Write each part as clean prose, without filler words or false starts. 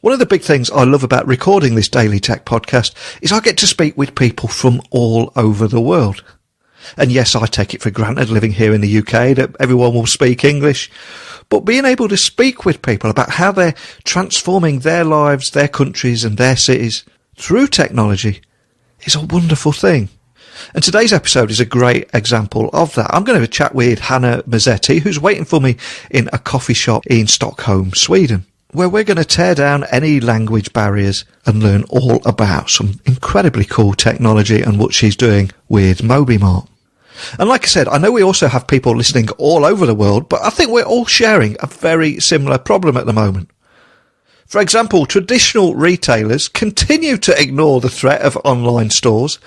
One of the big things I love about recording this Daily Tech podcast is I get to speak with people from all over the world. And yes, I take it for granted living here in the UK that everyone will speak English, but being able to speak with people about how they're transforming their lives, their countries and their cities through technology is a wonderful thing. And today's episode is a great example of that. I'm going to have a chat with Hanna Mazzetti, who's waiting for me in a coffee shop in Stockholm, Sweden, where we're going to tear down any language barriers and learn all about some incredibly cool technology and what she's doing with Mobi Mart. And like I said, I know we also have people listening all over the world, but I think we're all sharing a very similar problem at the moment. For example, traditional retailers continue to ignore the threat of online stores,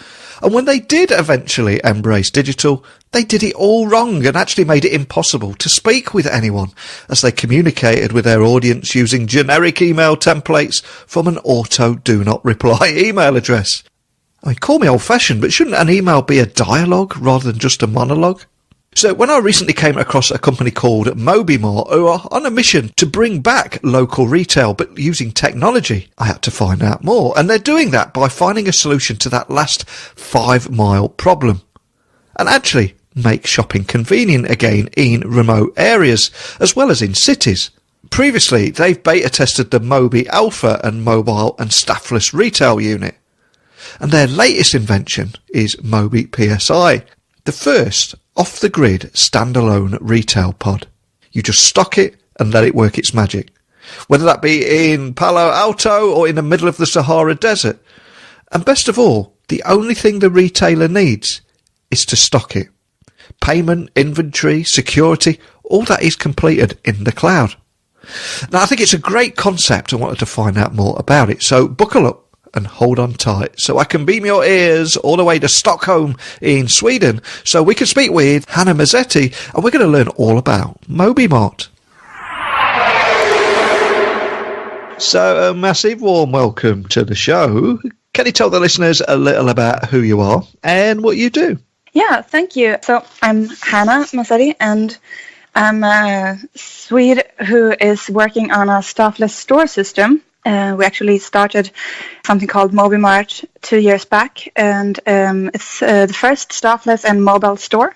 and when they did eventually embrace digital, they did it all wrong and actually made it impossible to speak with anyone as they communicated with their audience using generic email templates from an auto do not reply email address. I mean, call me old-fashioned, but shouldn't an email be a dialogue rather than just a monologue? So when I recently came across a company called Mobi Mart, who are on a mission to bring back local retail but using technology, I had to find out more. And they're doing that by finding a solution to that last 5-mile problem. And actually make shopping convenient again in remote areas as well as in cities. Previously, they've beta tested the Mobi Alpha and mobile and staffless retail unit. And their latest invention is Mobi PSI, the first off-the-grid standalone retail pod. You just stock it and let it work its magic, whether that be in Palo Alto or in the middle of the Sahara Desert. And best of all, the only thing the retailer needs is to stock it. Payment, inventory, security, all that is completed in the cloud. Now, I think it's a great concept and wanted to find out more about it, so buckle up and hold on tight so I can beam your ears all the way to Stockholm in Sweden so we can speak with Hanna Mazzetti and we're going to learn all about Mobi Mart. So a massive warm welcome to the show. Can you tell the listeners a little about who you are and what you do? Yeah, thank you. So I'm Hanna Mazzetti and I'm a Swede who is working on a staffless store system. We actually started something called Mobi Mart 2 years back, and it's the first staffless and mobile store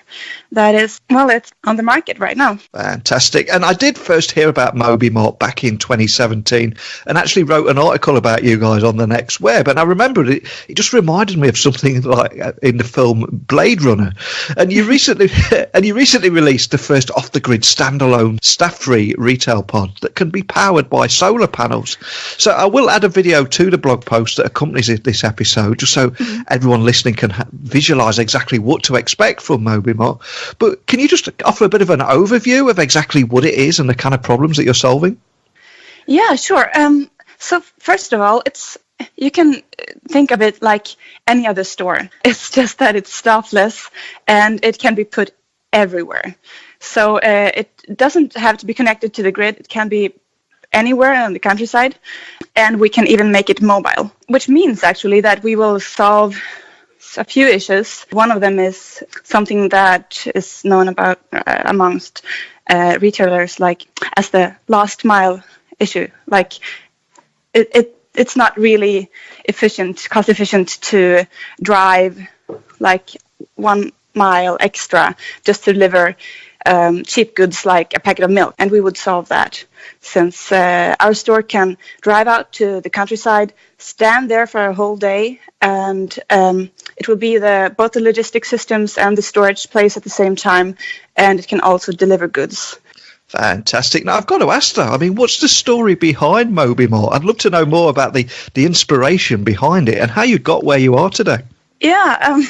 that is, well, it's on the market right now. Fantastic. And I did first hear about Mobi Mart back in 2017 and actually wrote an article about you guys on the Next Web. And I remembered it just reminded me of something like in the film Blade Runner. And you recently released the first off-the-grid standalone staff-free retail pod that can be powered by solar panels. So I will add a video to the blog post that accompanies this episode just so everyone listening can visualise exactly what to expect from Mobi Mart. But can you just offer a bit of an overview of exactly what it is and the kind of problems that you're solving? Yeah, sure. So first of all, you can think of it like any other store. It's just that it's staffless and it can be put everywhere. So it doesn't have to be connected to the grid. It can be anywhere on the countryside, and we can even make it mobile, which means actually that we will solve a few issues. One of them is something that is known about amongst retailers, like as the last mile issue. Like it's not really cost efficient to drive like 1 mile extra just to deliver cheap goods like a packet of milk, and we would solve that since our store can drive out to the countryside, stand there for a whole day, and it will be both the logistic systems and the storage place at the same time, and it can also deliver goods. Fantastic. Now, I've got to ask, though, I mean, what's the story behind Mobi Mart? I'd love to know more about the inspiration behind it and how you got where you are today. Yeah,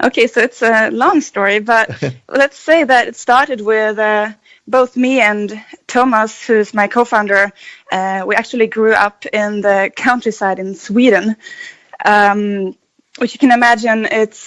okay, so it's a long story, but let's say that it started with both me and Thomas, who's my co-founder. We actually grew up in the countryside in Sweden, which you can imagine it's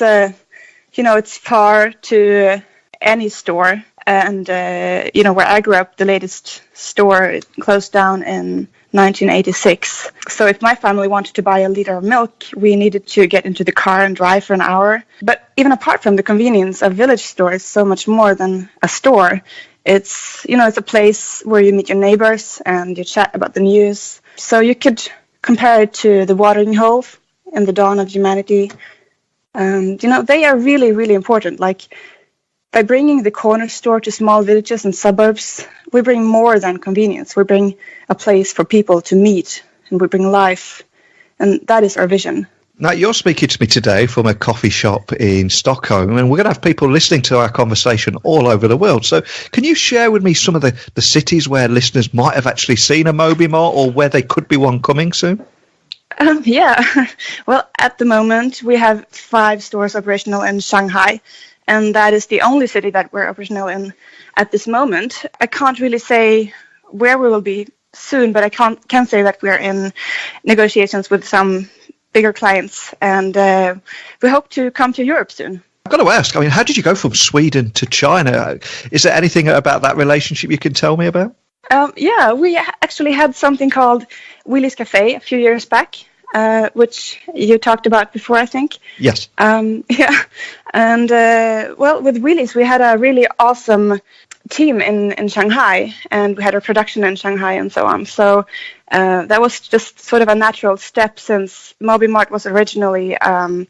far to any store. And, where I grew up, the latest store closed down in 1986. So if my family wanted to buy a liter of milk, we needed to get into the car and drive for an hour. But even apart from the convenience, a village store is so much more than a store. It's a place where you meet your neighbors and you chat about the news. So you could compare it to the watering hole in the dawn of humanity. And, they are really, really important. Like, by bringing the corner store to small villages and suburbs, we bring more than convenience. We bring a place for people to meet, and we bring life. And that is our vision. Now, you're speaking to me today from a coffee shop in Stockholm, and we're going to have people listening to our conversation all over the world. So can you share with me some of the cities where listeners might have actually seen a Mobi Mart, or where they could be one coming soon? Yeah. Well, at the moment, we have 5 stores operational in Shanghai, and that is the only city that we're operational in at this moment. I can't really say where we will be soon, but I can say that we're in negotiations with some bigger clients, and we hope to come to Europe soon. I've got to ask, how did you go from Sweden to China? Is there anything about that relationship you can tell me about? Yeah, we actually had something called Willie's Cafe a few years back, which you talked about before, I think. Yes. Yeah, and with Willie's, we had a really awesome team in Shanghai, and we had our production in Shanghai and so on. So that was just sort of a natural step, since Mobi Mart was originally a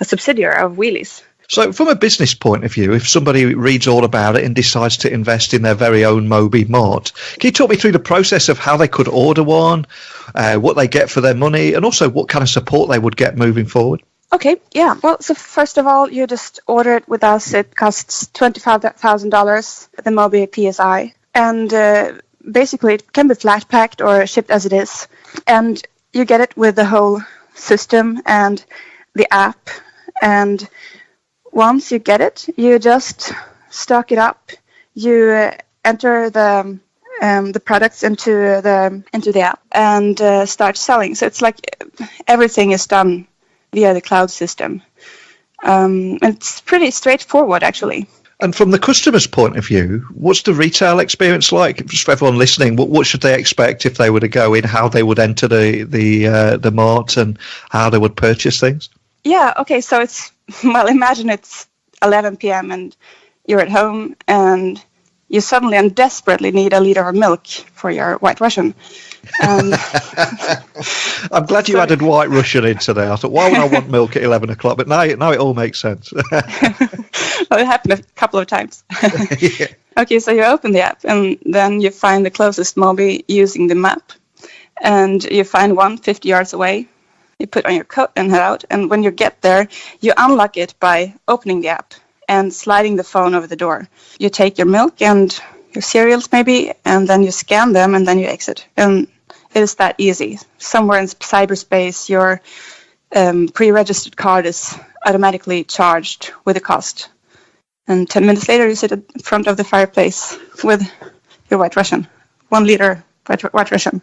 subsidiary of Willie's. So from a business point of view, if somebody reads all about it and decides to invest in their very own Mobi Mart, can you talk me through the process of how they could order one, what they get for their money, and also what kind of support they would get moving forward? Okay, yeah. Well, so first of all, you just order it with us. It costs $25,000, the Mobi PSI. And basically, it can be flat packed or shipped as it is. And you get it with the whole system and the app. And once you get it, you just stock it up. You enter the products into the app and start selling. So it's like everything is done via the cloud system. It's pretty straightforward, actually. And from the customer's point of view, what's the retail experience like? Just for everyone listening, what should they expect if they were to go in? How they would enter the mart and how they would purchase things? Yeah. Okay. So imagine it's 11 p.m. and you're at home and you suddenly and desperately need a liter of milk for your White Russian. I'm glad you added White Russian into there. I thought, why would I want milk at 11 o'clock? But now it all makes sense. Well, it happened a couple of times. Yeah. Okay, so you open the app and then you find the closest Mobi using the map. And you find one 50 yards away. You put on your coat and head out. And when you get there, you unlock it by opening the app and sliding the phone over the door. You take your milk and your cereals maybe, and then you scan them and then you exit. And it is that easy. Somewhere in cyberspace, your pre-registered card is automatically charged with a cost. And 10 minutes later, you sit in front of the fireplace with your White Russian, 1 liter White Russian.